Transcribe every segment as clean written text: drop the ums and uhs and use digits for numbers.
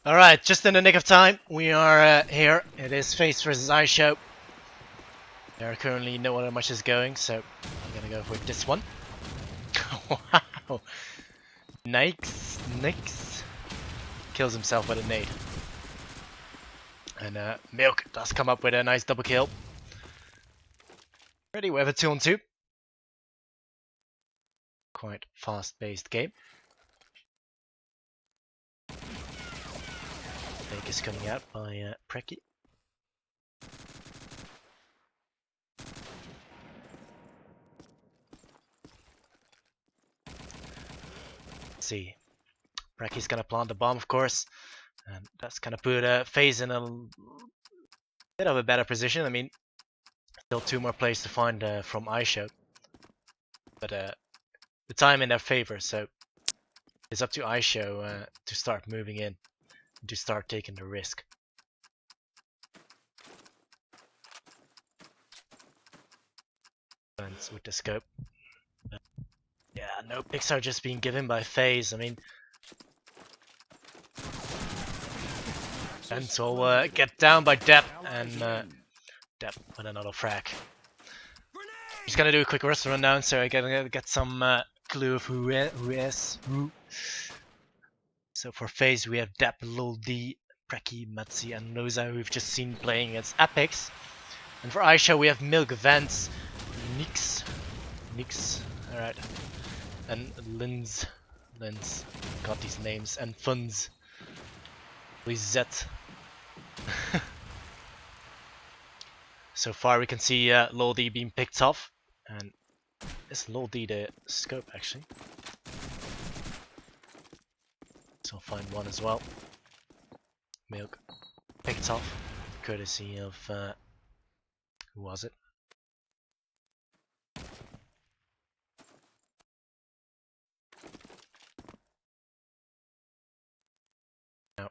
Alright, just in the nick of time, we are here. It is FaZe versus AiShow. There are currently no other matches going, so I'm gonna go for this one. Wow! Nix kills himself with a nade. And Milk does come up with a nice double kill. Ready, we have a 2-on-2. Quite fast-paced game. Fake is coming out by Preki. Let's see. Preki's gonna plant the bomb, of course. And that's gonna put FaZe in a bit of a better position. I mean, still two more plays to find from AiShow. But the time in their favor, so it's up to AiShow to start moving in, to start taking the risk. And with the scope. Yeah, no picks are just being given by FaZe. I mean, and so get down by Depp, and Depp with another frag. He's gonna do a quick rust rundown, so I gotta get some clue of who is who. So for FaZe we have Depp, Lil D, Preki, Matzi, and Noza, who we've just seen playing against Apex. And for AiShow we have Milk, Vance, Nix, alright, and Linz, got these names, and Funz, Lizette. So far we can see Lil D being picked off, and is Lil D the scope actually? So I'll find one as well. Milk picked off, courtesy of who was it? Now,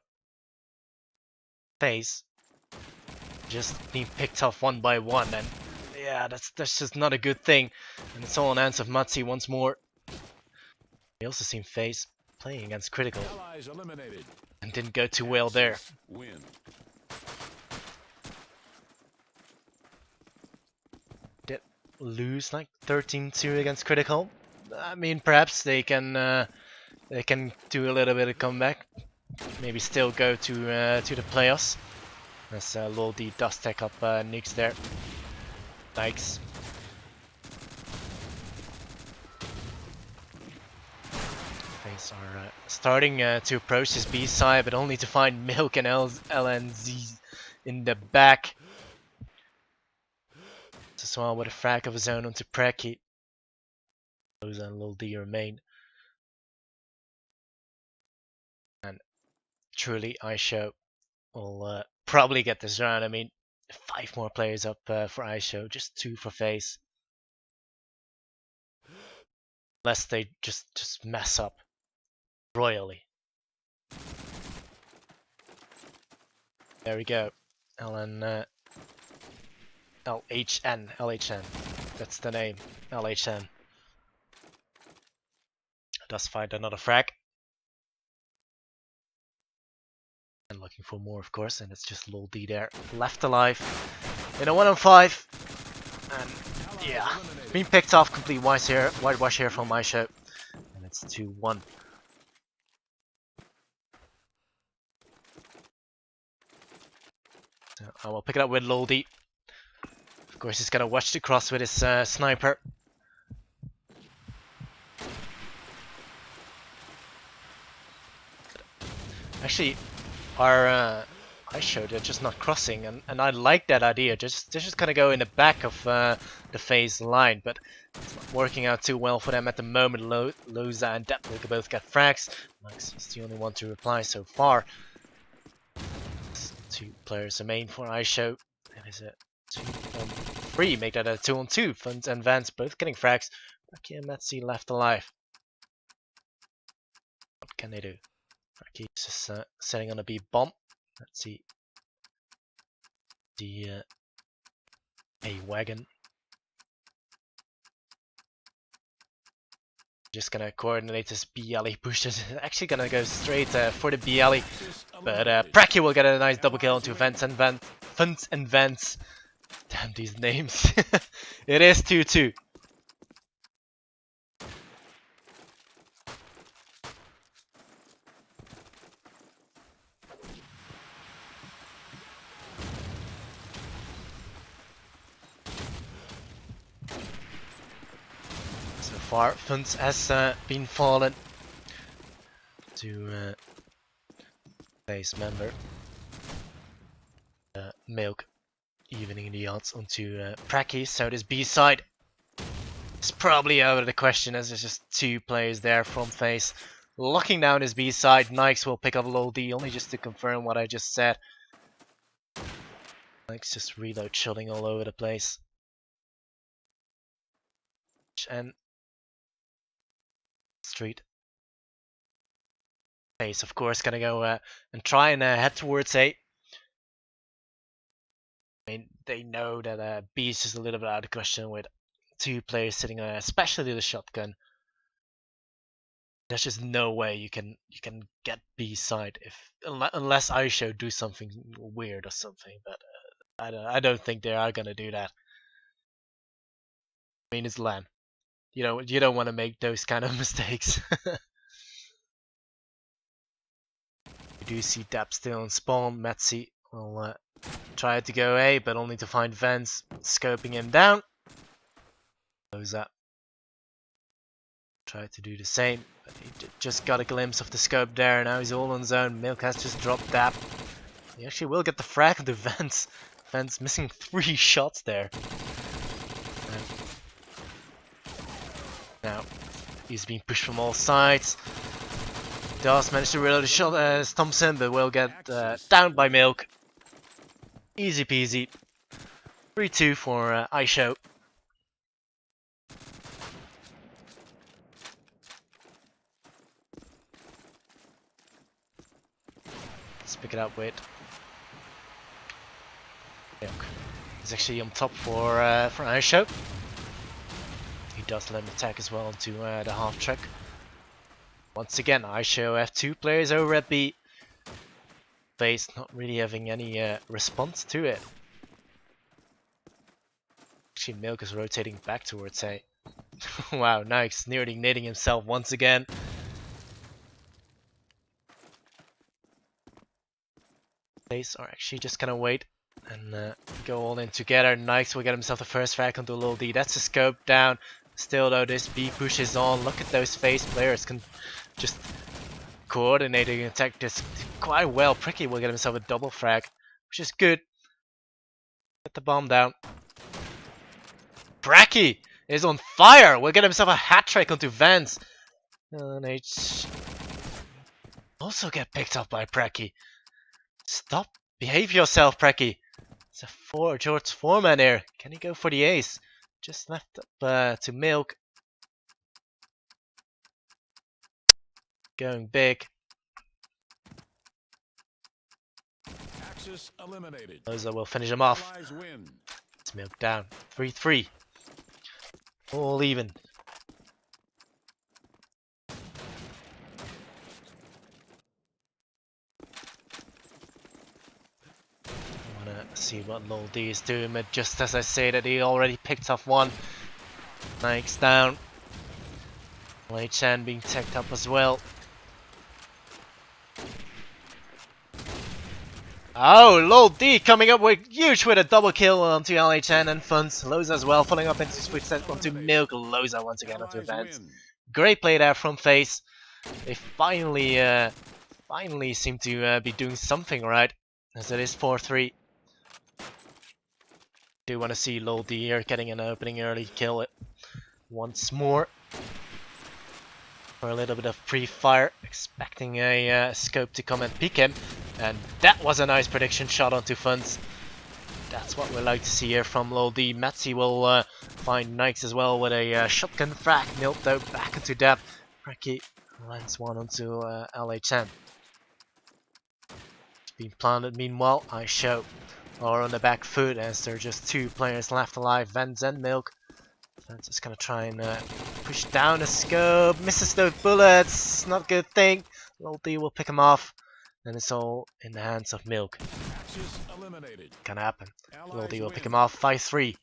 FaZe just being picked off one by one, and yeah, that's just not a good thing. And it's all on hands of Matzi once more. We also seen FaZe playing against Critical and didn't go too well there. Did lose like 13-2 against Critical. I mean, perhaps they can do a little bit of comeback. Maybe still go to the playoffs. As Lil D does take up Nix there. Nikes. FaZe are starting to approach this B side, but only to find Milk and LNZ in the back. As well with a frag of his own onto Preki. Those and Lil D remain. And truly, AiShow will probably get this round. I mean, 5 more players up for AiShow, just 2 for FaZe. Unless they just mess up royally. There we go. LHN. That's the name. LHN. Does find another frag. And looking for more, of course, and it's just Lil D there, left alive in a 1-on-5. And yeah, being picked off, complete whitewash here from AiShow. And it's 2-1. So I will pick it up with Lil D. Of course, he's gonna watch the cross with his sniper. Actually, our AiShow, they're just not crossing, and I like that idea. They're just gonna go in the back of the FaZe line, but it's not working out too well for them at the moment. Loza and Depp will both get frags. Max is the only one to reply so far. 2 players remain for AiShow. It is a 2-on-3, make that a 2-on-2. Funz and Vance both getting frags. Preki and Metzi left alive. What can they do? Preki is just setting on a B bomb. Let's see. The A wagon. Just gonna coordinate this B alley push. Is actually gonna go straight for the B alley, but Preki will get a nice double kill onto Vents and Vents. Damn these names. It is 2-2. So far, Funs has been fallen to FaZe member. Milk evening the odds onto Preki, so this B side is probably out of the question as there's just 2 players there from FaZe. Locking down his B side, Nikes will pick up low D, only just to confirm what I just said. Nikes just reload shooting all over the place. And Street. FaZe, of course, gonna go and try and head towards A. I mean, they know that B is just a little bit out of question with 2 players sitting on, especially the shotgun. There's just no way you can get B side unless AiShow do something weird or something. But I don't think they are gonna do that. I mean, it's LAN. You don't want to make those kind of mistakes. You do see Dap still on spawn. Metzi will try to go A, but only to find Vents scoping him down. Close up. Try to do the same, but he just got a glimpse of the scope there. Now he's all on his own. Milk has just dropped Dap. He actually will get the frag of the Vents. Vents missing 3 shots there. Now he's being pushed from all sides. Does manage to reload the shot as Thompson, but will get downed by Milk. Easy peasy. 3-2 for AiShow. Let's pick it up with Milk. He's actually on top for AiShow. He does let him attack as well onto the half track. Once again, AiShow have 2 players over at B. FaZe not really having any response to it. Actually, Milk is rotating back towards A. Wow, Nikes nearly nading himself once again. FaZe are actually just gonna wait and go all in together. Nikes will get himself the first frag onto Lil D. That's a scope down. Still though, this B push is on. Look at those FaZe players can just coordinating and attack this quite well. Preki will get himself a double frag, which is good. Get the bomb down. Preki is on fire. Will get himself a hat trick onto Vance. LNH also get picked up by Preki. Stop. Behave yourself, Preki. It's a George Foreman here. Can he go for the ace? Just left up to Milk. Going big. Loza will finish him off. It's Milk down. 3-3. All even. See what Lil D is doing, but just as I say that, he already picked off one. Nikes down. LHN being teched up as well. Oh, Lil D coming up with huge with a double kill onto LHN and Funs. Loza as well, following up into switch set onto Milk. Loza once again onto Vance. Great play there from FaZe. They finally seem to be doing something right, as it is 4-3. Do want to see Lil D here getting an opening early, kill it once more for a little bit of pre-fire, expecting a scope to come and peek him, and that was a nice prediction shot onto Funs. That's what we like to see here from Lil D. Metzi will find Nikes as well with a shotgun frag. Milk though back into depth. Preki lands one onto LHN. It's been planted meanwhile. AiShow are on the back foot as there are just 2 players left alive, Vance and Milk. Fence is gonna try and push down the scope. Misses those bullets. Not a good thing. Lil D will pick him off. And it's all in the hands of Milk. Gonna happen. Lil D will pick him off. 5-3.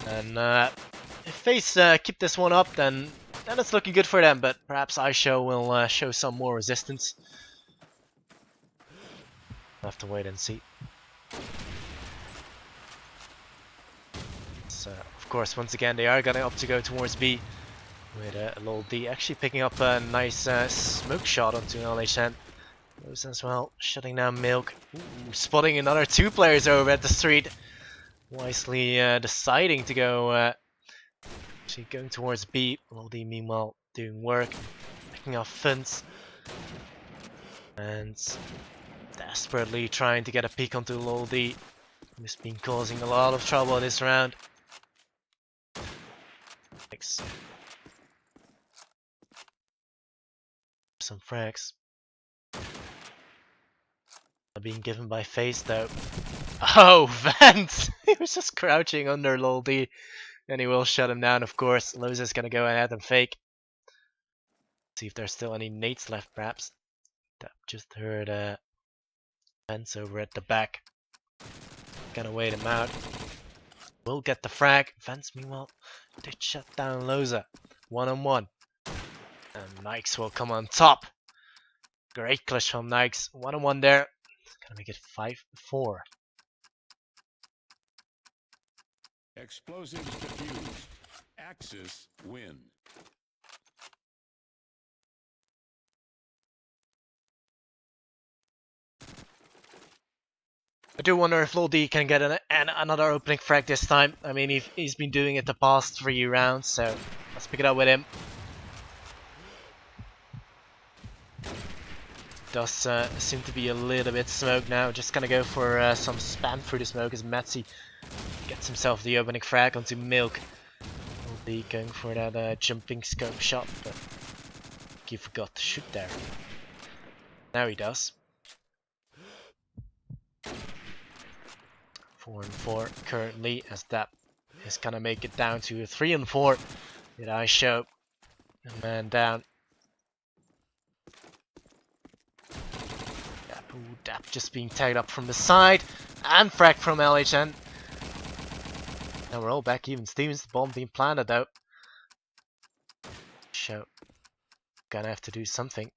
And if FaZe keep this one up, then it's looking good for them. But perhaps AiShow will show some more resistance. We'll have to wait and see. So, of course, once again, they are gonna opt to go towards B. With Lil D actually picking up a nice smoke shot onto LHN. Those as well, shutting down Milk. Ooh, spotting another 2 players over at the street. Wisely deciding to go, actually going towards B. Lil D meanwhile doing work, picking off Fence. And desperately trying to get a peek onto Lil D. Who's been causing a lot of trouble this round. Thanks. Some frags are being given by FaZe though. Oh, Vance! He was just crouching under Lil D, and he will shut him down, of course. Loza's gonna go ahead and fake. See if there's still any nades left, perhaps. That just heard Vance over at the back. Gonna wait him out. Will get the frag. Vance, meanwhile, did shut down Loza. 1-on-1. And Nikes will come on top. Great clutch from Nikes. 1-on-1 there. Gonna make it 5-4. Explosives defused. Axis win. I do wonder if Lil D can get another opening frag this time. I mean, he's been doing it the past 3 rounds, so let's pick it up with him. Does seem to be a little bit smoked now. Just gonna go for some spam through the smoke as Matzy gets himself the opening frag onto Milk. Lil D going for that jumping scope shot, but he forgot to shoot there. Now he does. 4-4 currently, as that is gonna make it down to a 3-4 with AiShow. A man down. Ooh, Dap just being tagged up from the side, and frag from LHN. Now we're all back even Stevens, the bomb being planted though. Show gonna have to do something.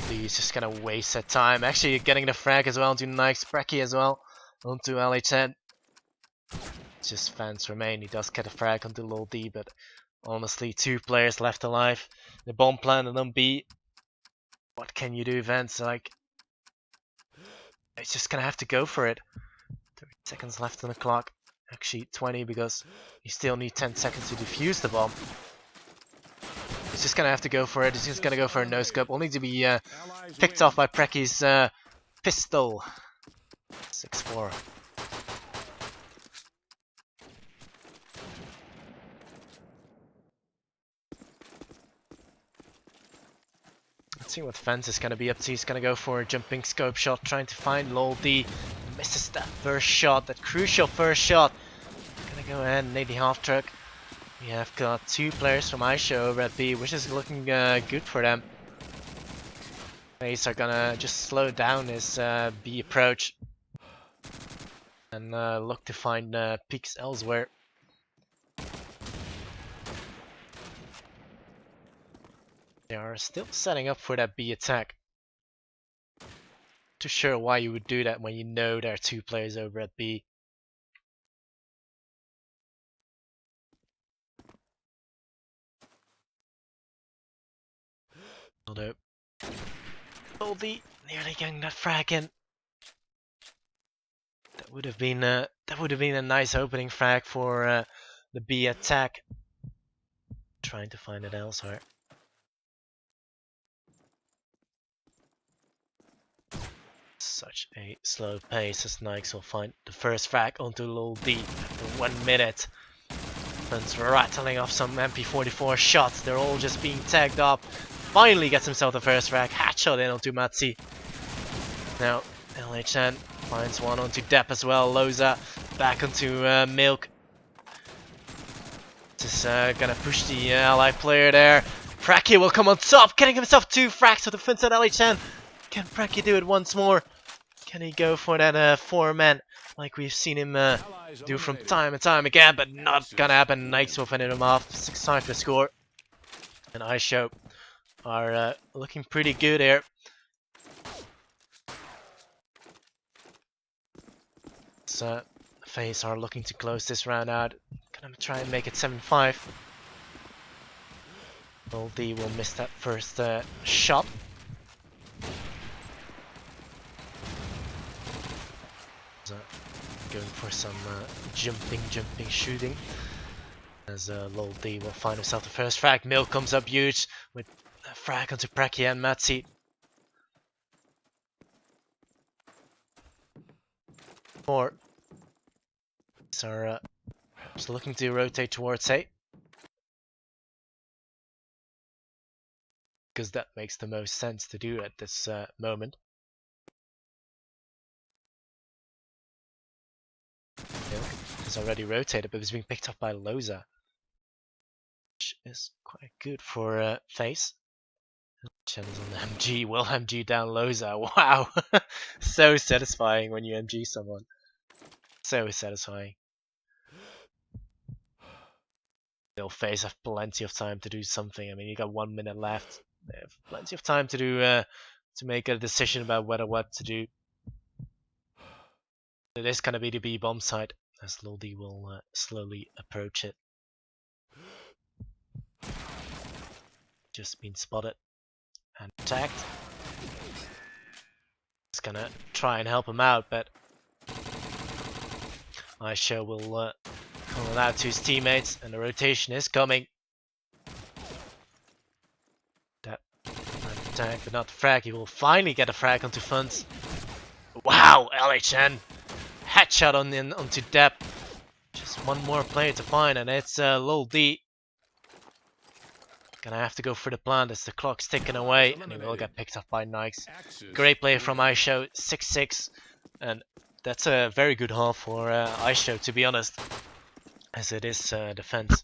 He's just gonna waste that time. Actually getting the frag as well onto Nikes, Brecky as well onto LHN. Just fans remain. He does get a frag onto Lil D, but honestly 2 players left alive. The bomb planted on B. What can you do, Vance? Like, it's just gonna have to go for it. 30 seconds left on the clock. Actually 20, because you still need 10 seconds to defuse the bomb. He's just gonna have to go for it. He's just gonna go for a no scope, only to be picked off by Precky's pistol. 6-4. Let's see what Fence is gonna be up to. He's gonna go for a jumping scope shot, trying to find Lil D. Misses that first shot, that crucial first shot. Gonna go ahead and nade the half truck. We have got 2 players from AiShow over at B, which is looking good for them. FaZe are gonna just slow down his B approach and look to find peaks elsewhere. They are still setting up for that B attack. Not too sure why you would do that when you know there are 2 players over at B. Although Lil D nearly getting that frag in. That would have been a nice opening frag for the B attack. Trying to find it elsewhere. Such a slow pace as Nikes will find the first frag onto Lil D after 1 minute. Fence rattling off some MP44 shots. They're all just being tagged up. Finally gets himself the first frag. Headshot in onto Matzy. Now LHN Finds one onto Depp as well. Loza back onto Milk. Just gonna push the ally player there. Fracky will come on top, getting himself 2 frags with the defense at LHN. Can Fracky do it once more? Can he go for that 4-man like we've seen him do from time and time again? But not gonna happen. Nikes will finish him off. 6-5 for score. And AiShow are looking pretty good here. So FaZe are looking to close this round out. Gonna try and make it 7-5. Old D will miss that first shot. So, going for some jumping shooting. As Lol D will find himself the first frag. Milk comes up huge with a frag onto Pracky and Matsi. 4. These are just looking to rotate towards A. Because that makes the most sense to do at this moment. Milk is already rotated, but is being picked up by Loza, which is quite good for FaZe. Channels on the MG, will MG down Loza. Wow, so satisfying when you MG someone. So satisfying. Still, FaZe have plenty of time to do something. I mean, you got 1 minute left. They have plenty of time to do to make a decision about what to do. It is gonna be the B bomb site, as Lodi will slowly approach it. Just been spotted and attacked. It's gonna try and help him out, but AiShow will call it out to his teammates, and the rotation is coming. That attack, but not the frag. He will finally get a frag onto Funds. Wow, LHN headshot onto Depp. Just one more player to find, and it's Lil D. Gonna have to go for the plant as the clock's ticking away, and he will get picked up by Nikes. Great play from AiShow, 6-6, and that's a very good half for AiShow, to be honest, as it is defense.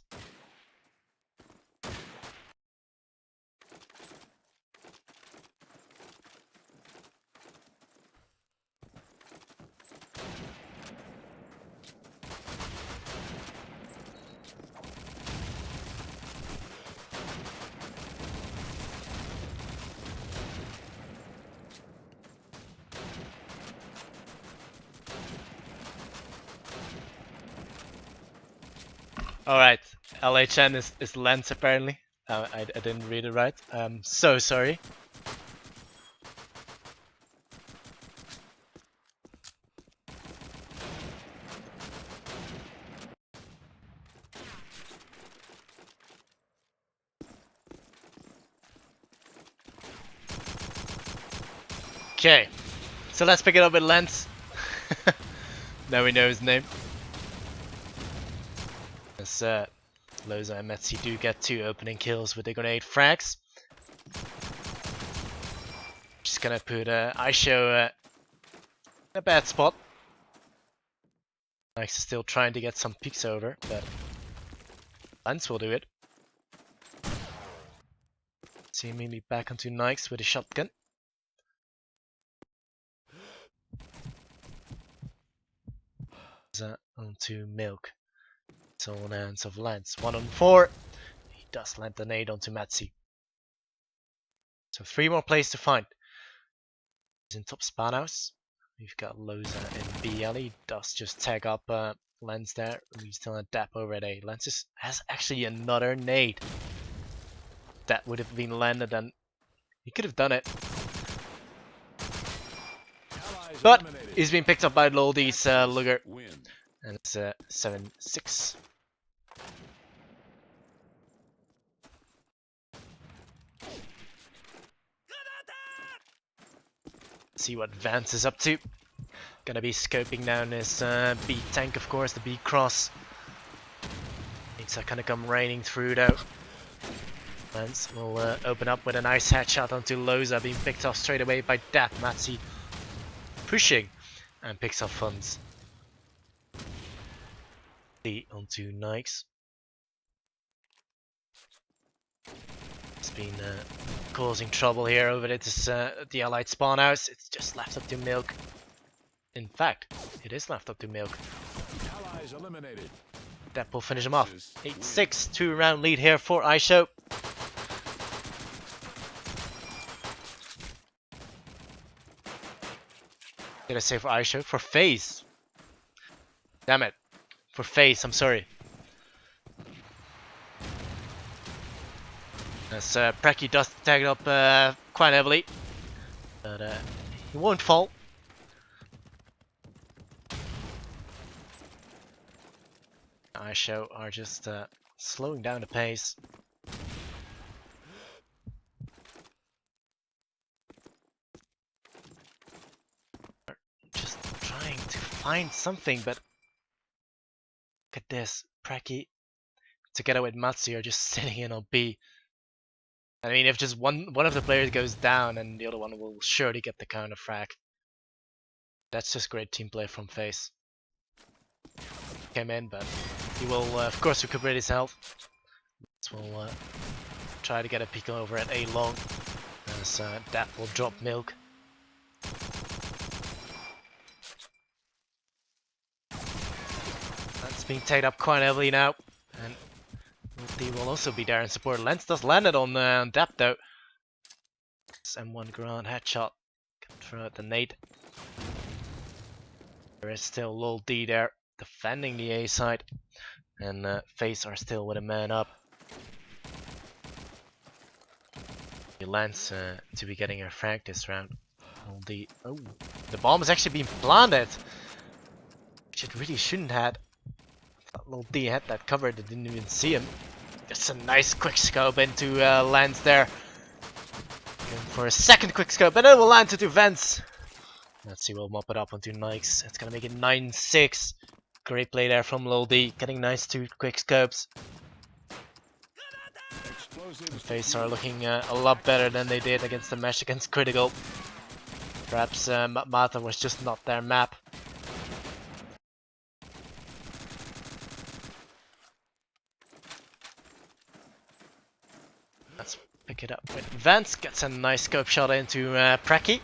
Alright, LHN is Lens apparently. I didn't read it right. I'm so sorry. Okay, so let's pick it up with Lens. Now we know his name. As Loza and Metsi do get 2 opening kills with the grenade frags. Just gonna put AiShow in a bad spot. Nikes is still trying to get some peeks over, but Lens will do it. Seemingly back onto Nikes with a shotgun. Onto Milk. So on hands of Lens. 1 on 4. He does land the nade onto Matsi. So 3 more plays to find. He's in top spawn house. We've got Loza and BL. He does just tag up Lens there. We still have Dap over at A. Lens has actually another nade. That would have been landed and he could have done it. But he's been picked up by Loldi's Lugger. And it's 7-6. See what Vance is up to. Gonna be scoping down his B tank, of course, the B cross. It's gonna come raining through though. Vance will open up with a nice headshot onto Loza, being picked off straight away by Dap. Matsi pushing and picks up funds. D onto Nikes. It's been causing trouble here over at this, the Allied spawn house. It's just left up to Milk. In fact, it is left up to Milk. Allies eliminated. That will finish him off. 8-6, 2-round lead here for AiShow. Did I say for AiShow? For FaZe. Damn it. For FaZe, I'm sorry. As Preki does tag up quite heavily. But he won't fall. AiShow are just slowing down the pace. Just trying to find something, but look at this. Preki together with Matsu are just sitting in on B. I mean, if just one of the players goes down, and the other one will surely get the counter frag. That's just great team play from FaZe. Came in, but he will of course recuperate his health. So we'll try to get a peek over at A long, as that will drop Milk. That's being taken up quite heavily now, and Multi will also be there in support. Lens does land it on Dap though. It's M1 ground headshot. Can throw out the nade. There is still Lil D there defending the A side, and FaZe are still with a man up. Lens to be getting her frag this round. Lil D. Oh, the bomb is actually being planted, which it really shouldn't have. Thought Lil D had that covered, they didn't even see him. Just a nice quick scope into Lens there. Going for a second quick scope, and it will land into vents. Let's see, we'll mop it up onto Nikes. It's gonna make it 9-6. Great play there from Lil D, getting nice 2 quick scopes. FaZe are looking a lot better than they did against the mesh against Critical. Perhaps Mata was just not their map. Let's pick it up with Vance. Gets a nice scope shot into Preki.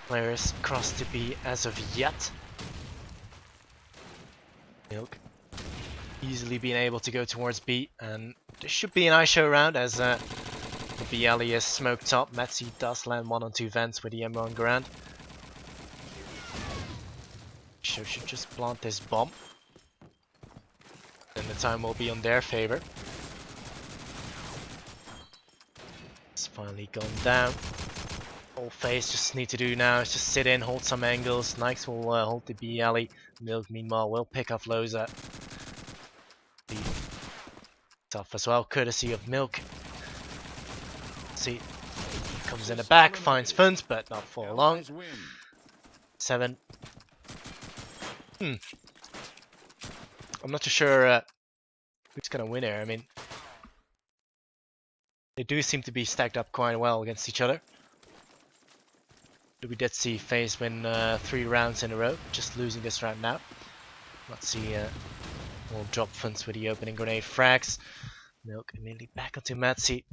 Players cross to B as of yet. Milk easily being able to go towards B, and there should be an AiShow round as the B alley is smoked up. Metzi does land 1 on 2 vents with the M1 Grand. AiShow should just plant this bomb, and the time will be on their favor. It's finally gone down. All FaZe just need to do now is just sit in, hold some angles. Nikes will hold the B alley. Milk meanwhile will pick up Loza. Tough as well, courtesy of Milk. See, comes in the back, finds funds, but not for long. 7. I'm not too sure who's gonna win here. I mean, they do seem to be stacked up quite well against each other. We did see FaZe win 3 rounds in a row, just losing this round now. Let's see, we'll drop funds with the opening grenade frags. Milk immediately back onto Metzi.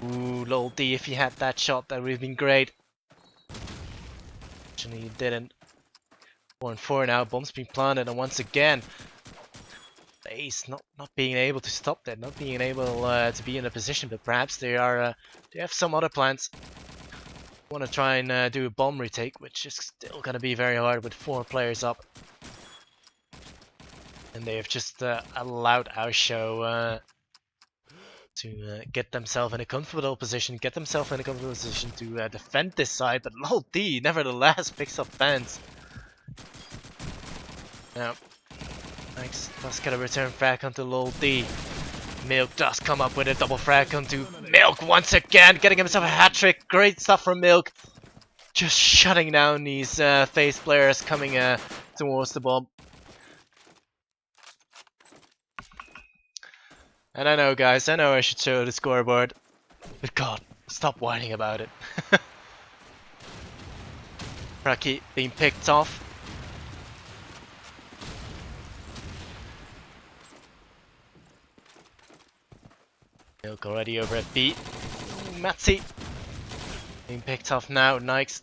Ooh, Lil D, if he had that shot, that would have been great. Actually, he didn't. 4-4 now, bomb's being planted, and once again, FaZe not being able to stop that, not being able to be in a position, but perhaps they are they have some other plans. Want to try and do a bomb retake, which is still going to be very hard with 4 players up. And they have just allowed AiShow to get themselves in a comfortable position, to defend this side, but Lil D nevertheless picks up fans. Now, Max does get a return frag onto Lil D. Milk does come up with a double frag onto Milk once again, getting himself a hat-trick. Great stuff from Milk. Just shutting down these FaZe players coming towards the bomb. And I know, guys, I should show the scoreboard, but God, stop whining about it. Raki being picked off. Milk already over at B. Matzy being picked off now. Nikes.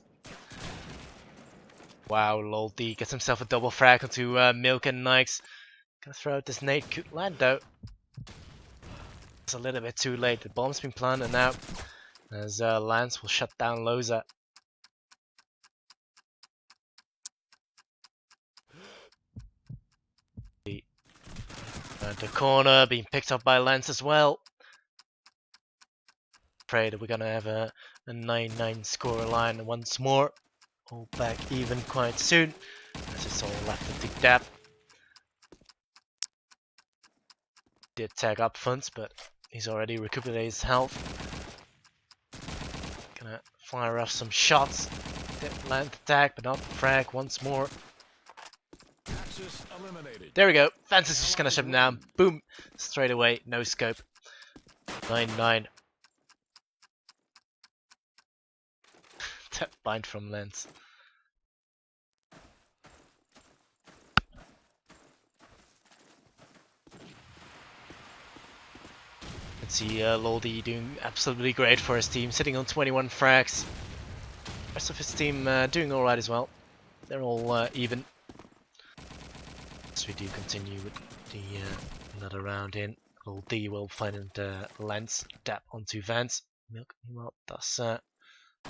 Wow, lol D gets himself a double frag onto Milk and Nikes. Gonna throw out this nade. Could land though. It's a little bit too late. The bomb's been planted now. As Lance will shut down Loza. The corner being picked up by Lance as well. Pray that we're gonna have a 9-9 score line once more. All back even quite soon. As it's all left into Dap. Did tag up fronts, but he's already recuperated his health. Gonna fire off some shots. Did land the tag, but not the frag once more. There we go. Fence is just gonna shut him down. Boom! Straight away, no scope. 9-9. That bind from Lens. Let's see Loldy doing absolutely great for his team, sitting on 21 frags. The rest of his team doing alright as well. They're all even. As we do continue with the another round in. Loldy will find Lens, Dap onto Vance. Milk, meanwhile, does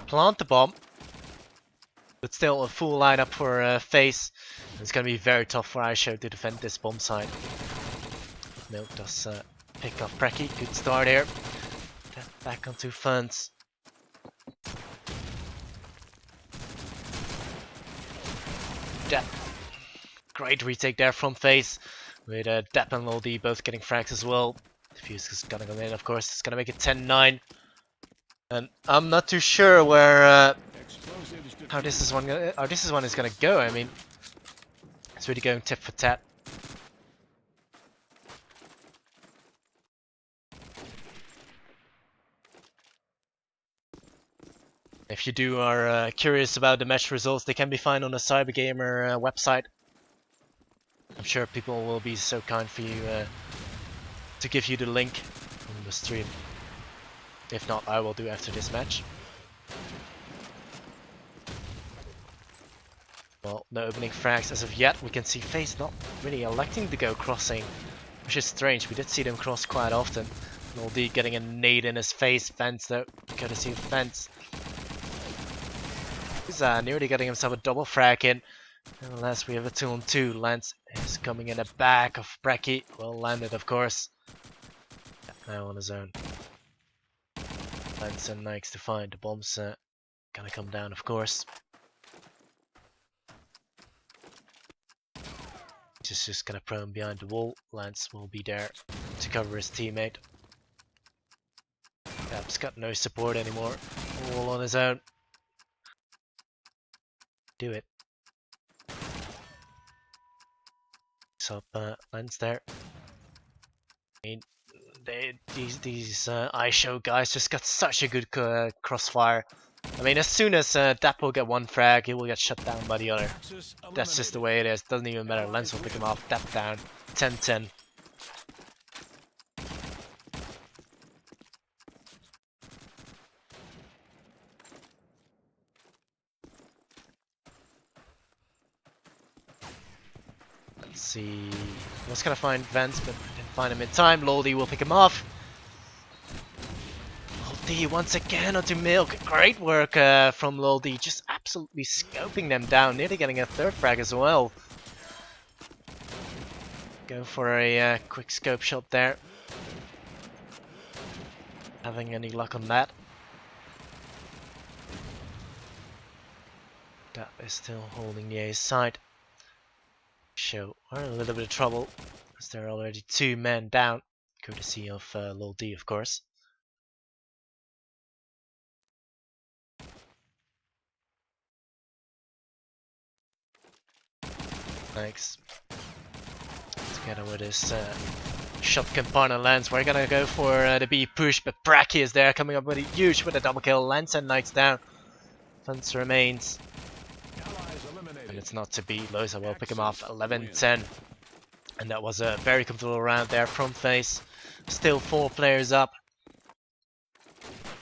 plant the bomb. But still a full lineup for FaZe. It's going to be very tough for AiShow to defend this bomb side. Milk does pick off Preki. Good start here. Back onto Fence. Dap. Great retake there from FaZe. With Dap and Loldy both getting frags as well. Diffuse is going to come in, of course. It's going to make it 10-9. And I'm not too sure where how this is one is gonna go. I mean, it's really going tit for tat. If you are curious about the match results, they can be found on the Cybergamer website. I'm sure people will be so kind for you to give you the link on the stream. If not, I will do after this match. Well, no opening frags as of yet. We can see FaZe not really electing to go crossing, which is strange. We did see them cross quite often. LD getting a nade in his face. Fence though, courtesy of Fence. He's nearly getting himself a double frag in. Unless we have a 2-on-2. Lance is coming in the back of Preki. Well landed, of course. Now on his own. Lance and Nikes to find the bombs. Gonna come down, of course. He's just gonna prone behind the wall. Lance will be there to cover his teammate. Dap's got no support anymore. All on his own. Do it. So Lance there. I mean, these AiShow guys just got such a good crossfire. I mean, as soon as Dap will get one frag, he will get shut down by the other. That's just the way it is. Doesn't even matter. Lens will pick him off. Dap down. 10-10. Let's see. I was gonna find Vance, but I didn't find him in time. Loldy will pick him off. Loldy once again onto Milk. Great work from Loldy. Just absolutely scoping them down. Nearly getting a third frag as well. Go for a quick scope shot there. Having any luck on that. That is still holding the A side. Show are in a little bit of trouble as there are already 2 men down, courtesy of Lil D, of course. Thanks. Together with his shotgun partner Lance, we're gonna go for the B push, but Preki is there coming up with a huge with a double kill. Lance and Knights down. Fence remains. and it's not to beat. Loza will pick him off 11-10. And that was a very comfortable round there from FaZe. Still 4 players up.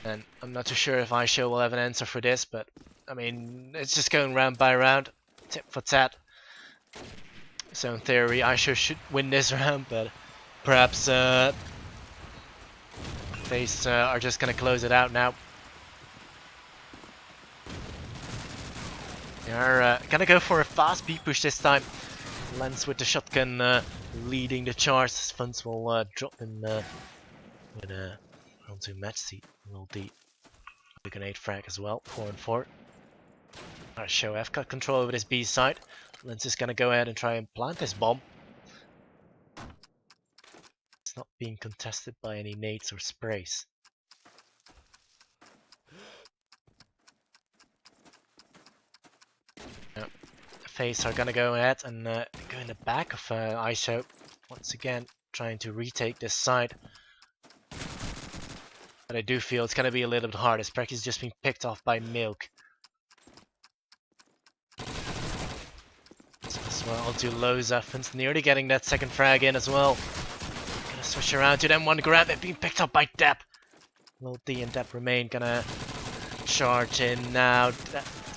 And I'm not too sure if AiShow will have an answer for this, but I mean, it's just going round by round, tit for tat. So in theory, AiShow should win this round, but perhaps FaZe are just gonna close it out now. They are gonna go for a fast B push this time. Lens with the shotgun leading the charge. Funds will drop him with a onto match seat. Will the grenade frag as well. 4-4. AiShow have got control over this B side. Lens is gonna go ahead and try and plant this bomb. It's not being contested by any nades or sprays. FaZe are gonna go ahead and go in the back of AiShow. Once again, trying to retake this side. But I do feel it's gonna be a little bit hard as Precky's just being picked off by Milk. So as well to Loza. Fins nearly getting that second frag in as well. Gonna switch around to them. One grab it being picked up by Depp. Lil D and Depp remain gonna charge in now.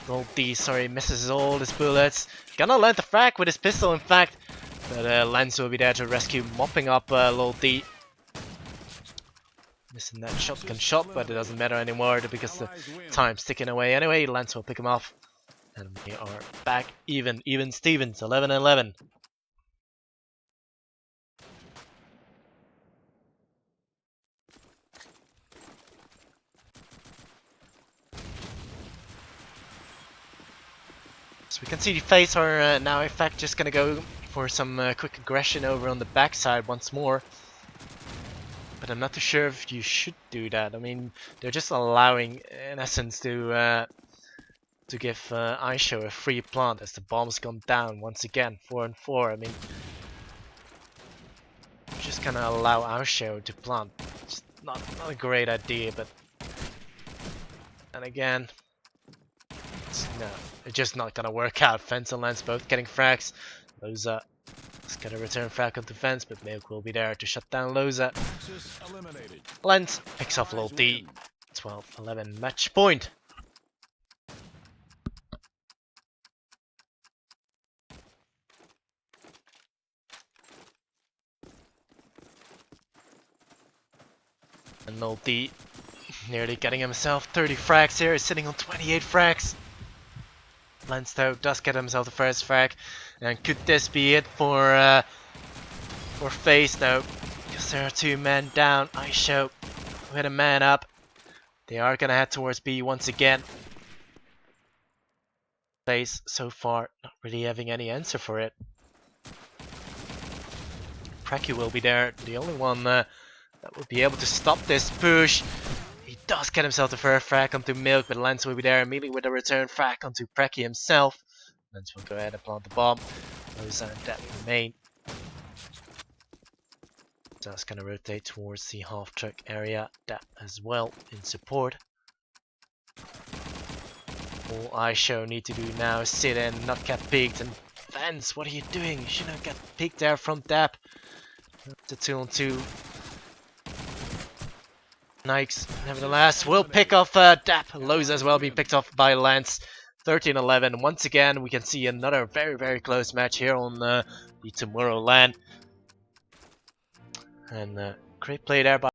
Lil D, sorry, misses all his bullets. Gonna land the frag with his pistol, in fact. But Lens will be there to rescue, mopping up Lil D. Missing that shotgun shot, but it doesn't matter anymore because the time's ticking away anyway. Lens will pick him off. And we are back even Stevens, 11-11. So we can see the FaZe are now in fact just gonna go for some quick aggression over on the backside once more. But I'm not too sure if you should do that. I mean, they're just allowing, in essence, to give AiShow a free plant as the bomb's gone down once again, 4-4. I mean, just gonna allow AiShow to plant. It's not a great idea, but and again, it's just not gonna work out. Fence and Lens both getting frags. Loza is gonna return frag onto Fence, but Milk will be there to shut down Loza. Lens picks off Lil D. 12-11 match point. And Lil D nearly getting himself 30 frags here. He's sitting on 28 frags. Lens though does get himself the first frag. And could this be it for FaZe now? Because there are 2 men down. AiShow with a man up. They are gonna head towards B once again. FaZe so far not really having any answer for it. Precky will be there, the only one that will be able to stop this push. He does get himself the first frag onto Milk, but Lens will be there immediately with a return frag onto Precky himself. Lens will go ahead and plant the bomb. Those that remain. Just gonna rotate towards the half truck area. That as well in support. All AiShow need to do now is sit in, not get peeked. And Fence, what are you doing? You shouldn't get peeked there from Dap. The 2-on-2. Nikes, nevertheless, will pick off Dap. Loza as well being picked off by Lance. 13-11. Once again, we can see another very close match here on the Tomorrowland. And great play there by